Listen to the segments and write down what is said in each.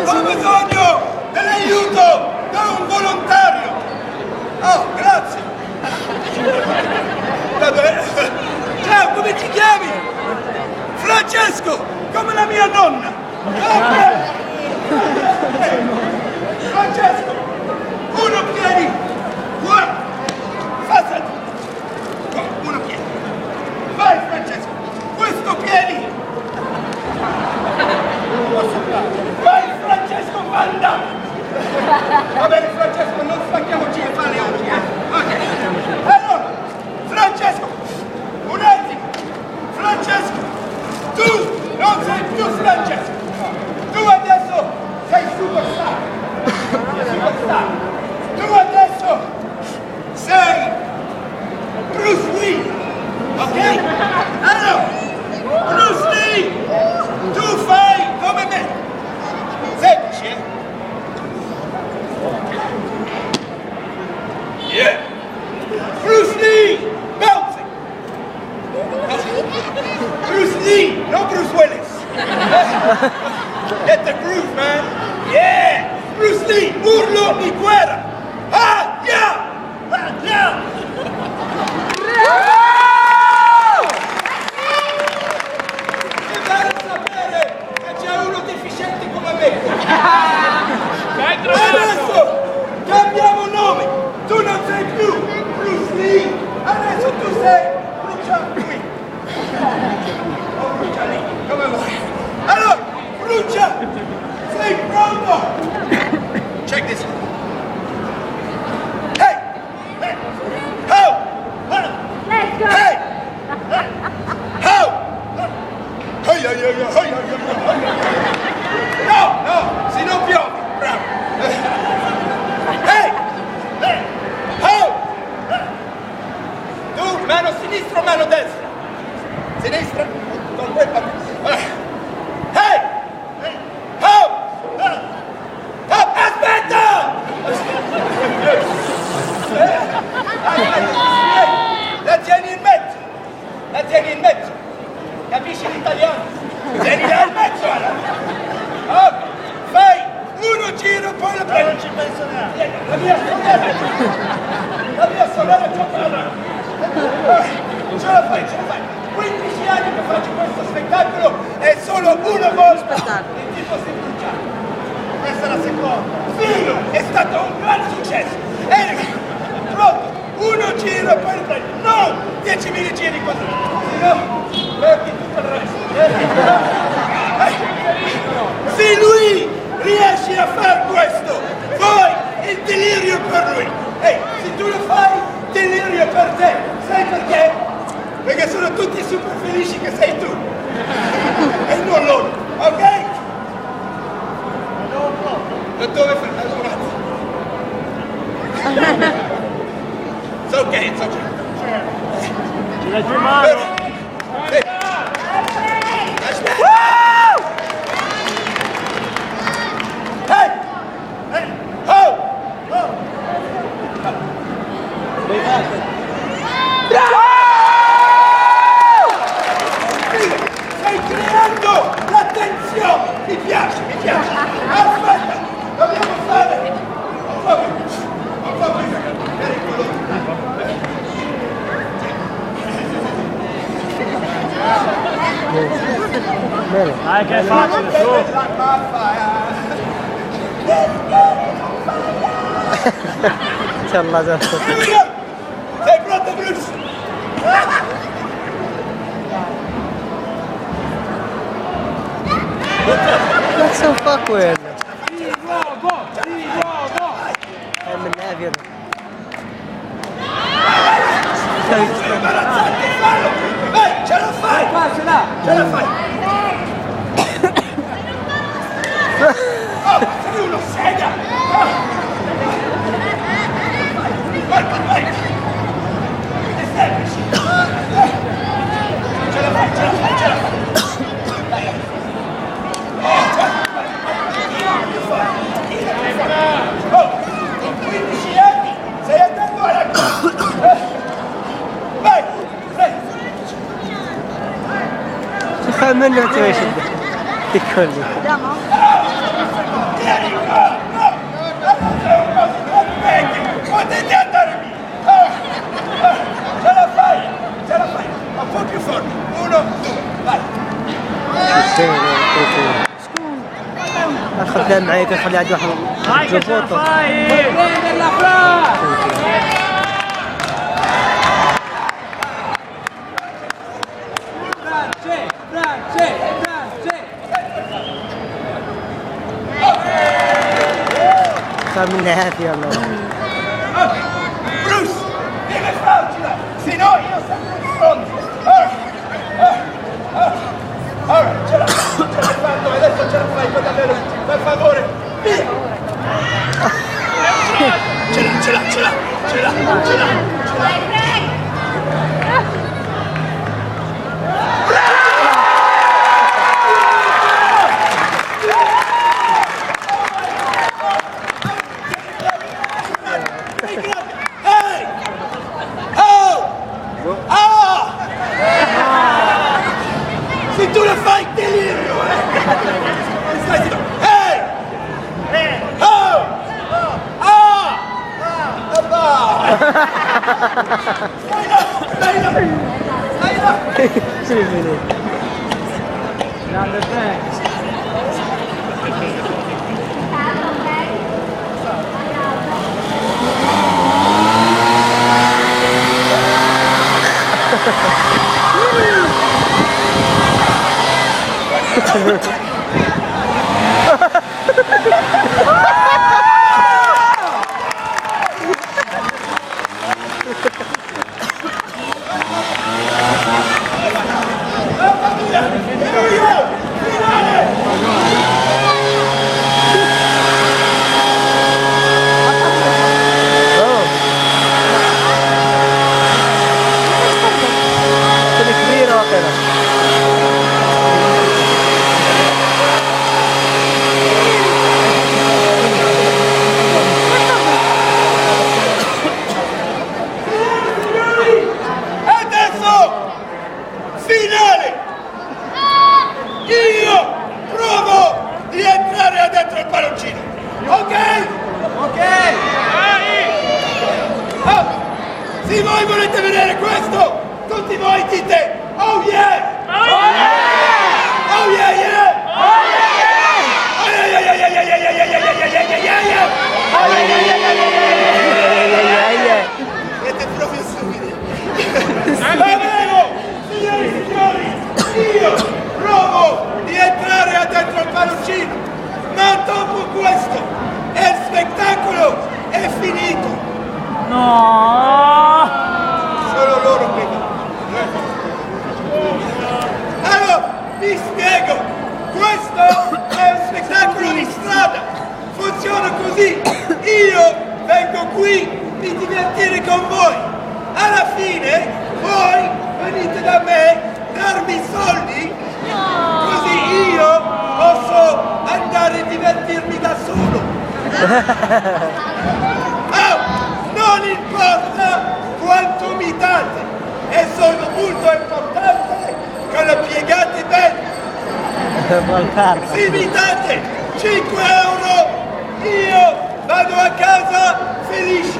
Ho bisogno dell'aiuto da un volontario! Oh, grazie! Ciao, come ti chiami? Francesco, come la mia nonna! Francesco, uno piedi! Qua! Passati! Uno piedi! Vai Francesco! Questo piedi! Vai Francesco, manda! Va bene Francesco, non spacchiamoci le palle oggi, Ok. Allora, Francesco, un attimo! Francesco, tu non sei più Francesco! Tu adesso sei superstar! Superstar! Tu adesso sei Bruce Lee! Ok? Allora, Bruce Lee! Tu fai come me! Semplice, eh? Yeah! Bruce Lee! Bouncing! Bruce Lee, no Bruce Willis! Get the groove, man! Yeah! Bruce Lee, urlo di guerra! Ah, yeah! Ah, yeah! E bene sapere che c'è uno deficiente come me! Adesso cambiamo nome! Tu non sei più Bruce Lee! Adesso tu sei Brucia Lee! Oh, Brucia Lee, come vuoi? Allora, Brucia! Sei pronto? Check this out! Hey! Hey! Ho! Let's go! Hey! Ho! Hey, hey, hey, hey, hey, hey. No, no, se non piove! Bravo! Hey! Hey! Ho! Tu, mano sinistra o mano destra? Sinistra? Con quel Hey! Ho! Aspetta! La tieni in mezzo! La tieni in mezzo! Capisci l'italiano? Tienila in mezzo allora! Ok, fai uno giro poi la prendi! Non ci penso neanche! La mia sorella ce la fai, ce la fai! 15 anni che faccio questo spettacolo e solo una volta il tipo si è bruciato! Questa è la seconda! Filo! È stato un gran successo! Pronto! Uno giro e poi lo prendi! No! 10.000 giri così! Se no, perdi tutto il resto! Se lui riesce a fare questo, poi il delirio per lui! Ehi, se tu lo fai, delirio per te! Sai perché? Perché sono tutti super felici che sei tu! E non loro, ok? Da dove fermare un attimo? It's okay, it's okay. Ci dai più mano? Hey. Hey! Hey! Oh! Oh! Bravo! Stai creando l'attenzione! Mi piace, mi piace! Aspetta! Dobbiamo fare! Un po' più pericoloso! Bene. Dai che è facile, su! C'è la testa. Sei pronto, Bruce? Cazzo fa quello? Di nuovo! Di nuovo! Me ne vedo. Vai, ce la fai! Ce l'ha! Ce la fai! Oh, sei uno sega! Vai, vai, vai! È semplice! Ce la fai, ce la fai, ce la fai! Dai, dai! Oh, che fai? Oh, in 15 anni sei andato alla vai! Vai! Ci fai meno attenzione. Piccoli. Andiamo? vieni qua! No! Allora un po' di colpetti! Potete andare via! Ce la fai! Ce la fai! Un po' più forte! 1, 2, vai! الخدام معايا كنخلي عندي واحد الجبوطه صار منها عافيه والله Bruce! Devi farcela! Se no io sempre rispondo! Ora, ce l'hai fatto, adesso ce la fai con davvero, per favore, via! Ce l'ha! Ehi! Oh! Se tu lo fai delirio, Stai zitto! Ehi! Oh! Stai là! Grande Frank. Se voi volete vedere questo, tutti voi dite oh yeah! Oh yeah! Oh yeah yeah! Oh yeah! Oh yeah yeah yeah yeah yeah yeah yeah yeah yeah! Oh yeah yeah yeah yeah! Siete proprio stupidi! Va bene! Signori e signori, io provo di entrare dentro il palloncino, ma dopo questo il spettacolo è finito! No! Solo loro vedono. Allora, vi spiego. Questo è un spettacolo di strada. Funziona così. Io vengo qui di divertire con voi. Alla fine, voi venite da me, darmi soldi, così io posso andare a divertirmi da solo. Non importa quanto mi date, è solo molto importante che lo piegate bene. Se mi date 5 euro, io vado a casa felice.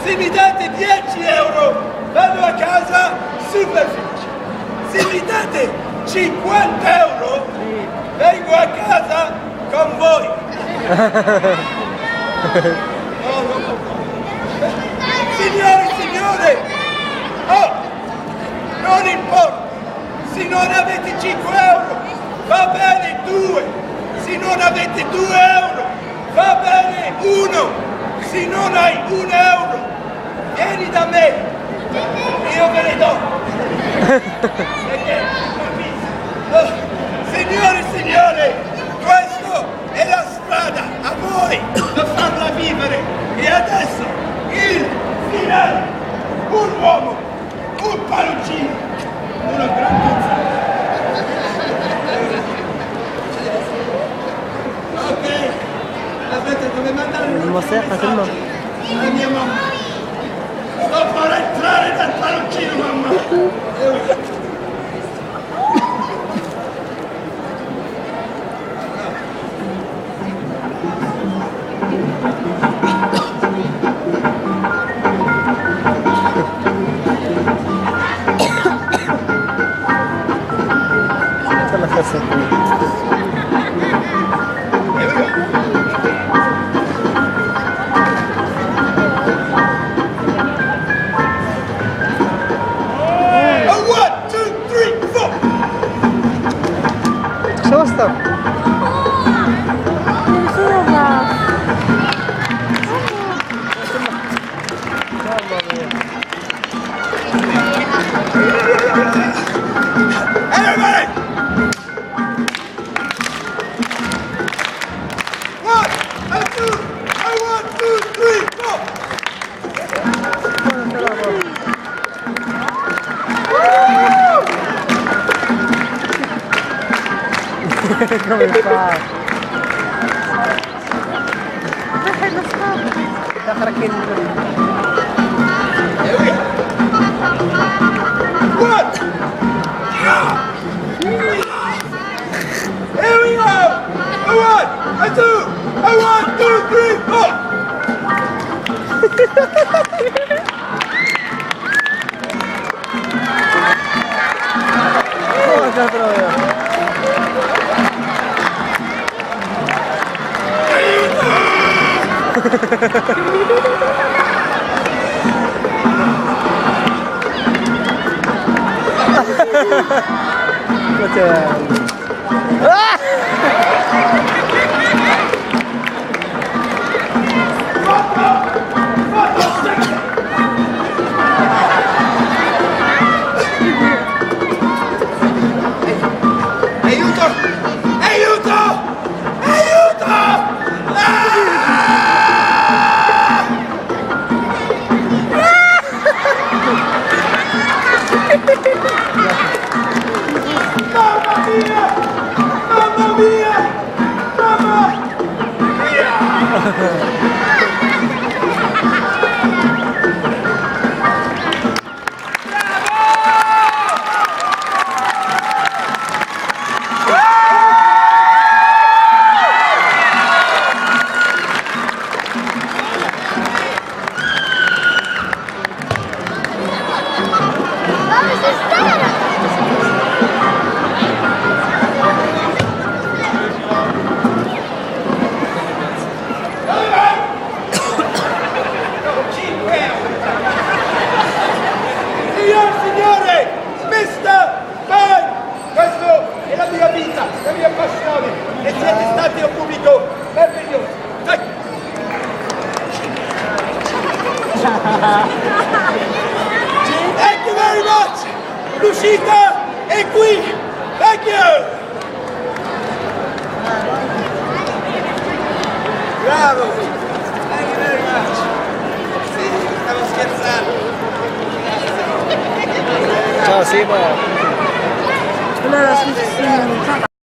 Se mi date 10 euro, vado a casa super felice. Se mi date 50 euro, vengo a casa con voi. Signore e signore, non importa, se non avete 5 euro, va bene 2, se non avete 2 euro, va bene 1, se non hai 1 euro, vieni da me, io ve ne do. Signore e signore, questa è la strada a voi per farla vivere e adesso il finale, un uomo, un palloncino, una grandezza. Ok, aspetta, dove mandare الموسيقى ثم la mia mamma. Sto per entrare dal palloncino, mamma. Questo è qui. Here we go. Cosa sta? Everybody! 1, 2, 3, 4! Come fa? Da cracchetto. Here we go. 1! Here we go! A 1, a 2, a 1, 2, 3, 4! Cosa trovo? Cos'è? Aiuto! Aiuto! Aiuto! Mamma mia! Mamma mia! Mamma mia! Signore, Mr. Man, questo è la mia vita, la mia passione e siete stati un pubblico meraviglioso. Dai. Thank you very much. L'uscita è qui. Thank you. Bravo. Thank you very much. Sì, stavo scherzando. Ciao Simo. Allora,